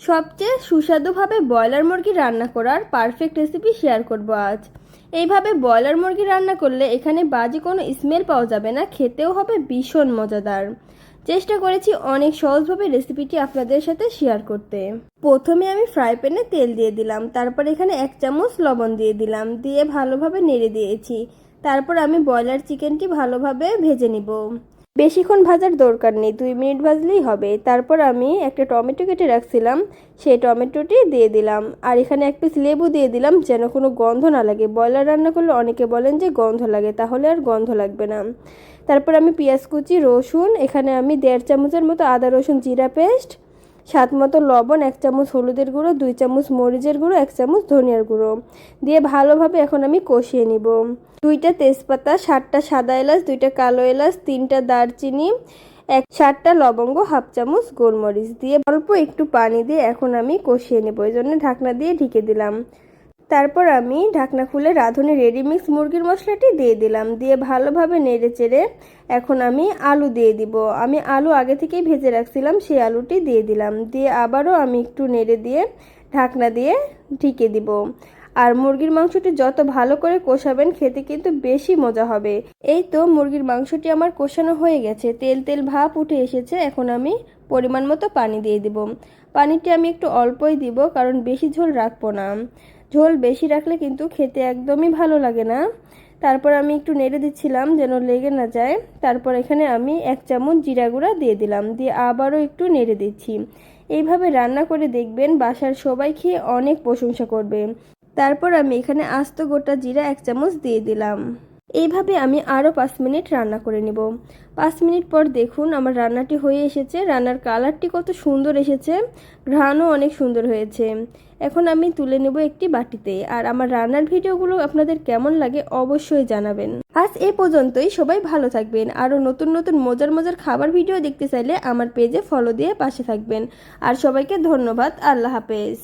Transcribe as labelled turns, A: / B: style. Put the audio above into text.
A: সবচেয়ে সুস্বাদুভাবে ব্রয়লার মুরগি রান্না করার পারফেক্ট রেসিপি শেয়ার করব আজ। এইভাবে ব্রয়লার মুরগি রান্না করলে এখানে বাজে কোনো স্মেল পাওয়া যাবে না, খেতেও হবে ভীষণ মজাদার। চেষ্টা করেছি অনেক সহজভাবে রেসিপিটি আপনাদের সাথে শেয়ার করতে। প্রথমে আমি ফ্রাই প্যানে তেল দিয়ে দিলাম, তারপর এখানে 1 চামচ লবণ দিয়ে দিলাম, দিয়ে ভালোভাবে নেড়ে দিয়েছি। তারপর আমি ব্রয়লার চিকেনটি ভালোভাবে ভেজে নিব। বেশিক্ষণ ভাজার দরকার নেই, 2 মিনিট ভাজলেই হবে। তারপর আমি একটা টমেটো কেটে রাখছিলাম, সেই টমেটোটি দিয়ে দিলাম, আর এখানে 1 পিস লেবু দিয়ে দিলাম যেন কোনো গন্ধ না লাগে। ব্রয়লার রান্না করলে অনেকে বলেন যে গন্ধ লাগে, তাহলে আর গন্ধ লাগবে না। তারপর আমি পেঁয়াজ কুচি, রসুন, এখানে আমি 1.5 চামচের মতো আদা রসুন জিরা পেস্ট, স্বাদ মতো লবণ, 1 চামচ হলুদের গুঁড়ো, 2 চামচ মরিচের গুঁড়ো, 1 চামচ ধনিয়ার গুঁড়ো দিয়ে ভালোভাবে এখন আমি কষিয়ে নিব। 2টা তেজপাতা, 7টা সাদা এলাচ, 2টা কালো এলাচ, 3টা দারচিনি, 7টা লবঙ্গ, 1/2 চামচ গোলমরিচ দিয়ে অল্প একটু পানি দিয়ে এখন আমি কষিয়ে নেব। এই জন্য ঢাকনা দিয়ে ঢেকে দিলাম। তারপর আমি ঢাকনা খুলে রাঁধুনি রেডিমিক্স মুরগির মশলাটি দিয়ে দিলাম, দিয়ে ভালোভাবে নেড়ে চেড়ে এখন আমি আলু দিয়ে দিব। আমি আলু আগে থেকেই ভেজে রাখছিলাম, সেই আলুটি দিয়ে দিলাম, দিয়ে আবারও আমি একটু নেড়ে দিয়ে ঢাকনা দিয়ে ঢেকে দিব। আর মুরগির মাংসটি যত ভালো করে কষাবেন খেতে কিন্তু বেশি মজা হবে। এই তো মুরগির মাংসটি আমার কষানো হয়ে গেছে, তেল তেল ভাপ উঠে এসেছে। এখন আমি পরিমাণ মতো পানি দিয়ে দিব। পানিটি আমি একটু অল্পই দিব, কারণ বেশি ঝোল রাখবো না। ঝোল বেশি রাখলে কিন্তু খেতে একদমই ভালো লাগে না। তারপর আমি একটু নেড়ে দিচ্ছিলাম যেন লেগে না যায়। তারপর এখানে আমি 1 চামচ জিরা গুঁড়া দিয়ে দিলাম, দিয়ে আবারও একটু নেড়ে দিচ্ছি। এইভাবে রান্না করে দেখবেন, বাসার সবাই খেয়ে অনেক প্রশংসা করবে। তারপর আমি এখানে আস্ত গোটা জিরা 1 চামচ দিয়ে দিলাম। এইভাবে আমি আরও 5 মিনিট রান্না করে নিব। 5 মিনিট পর দেখুন আমার রান্নাটি হয়ে এসেছে। রান্নার কালারটি কত সুন্দর এসেছে, ঘ্রাণও অনেক সুন্দর হয়েছে। এখন আমি তুলে নেব একটি বাটিতে। আর আমার রান্নার ভিডিওগুলো আপনাদের কেমন লাগে অবশ্যই জানাবেন। আজ এ পর্যন্তই, সবাই ভালো থাকবেন। আরও নতুন নতুন মজার মজার খাবার ভিডিও দেখতে চাইলে আমার পেজে ফলো দিয়ে পাশে থাকবেন। আর সবাইকে ধন্যবাদ। আল্লাহ হাফেজ।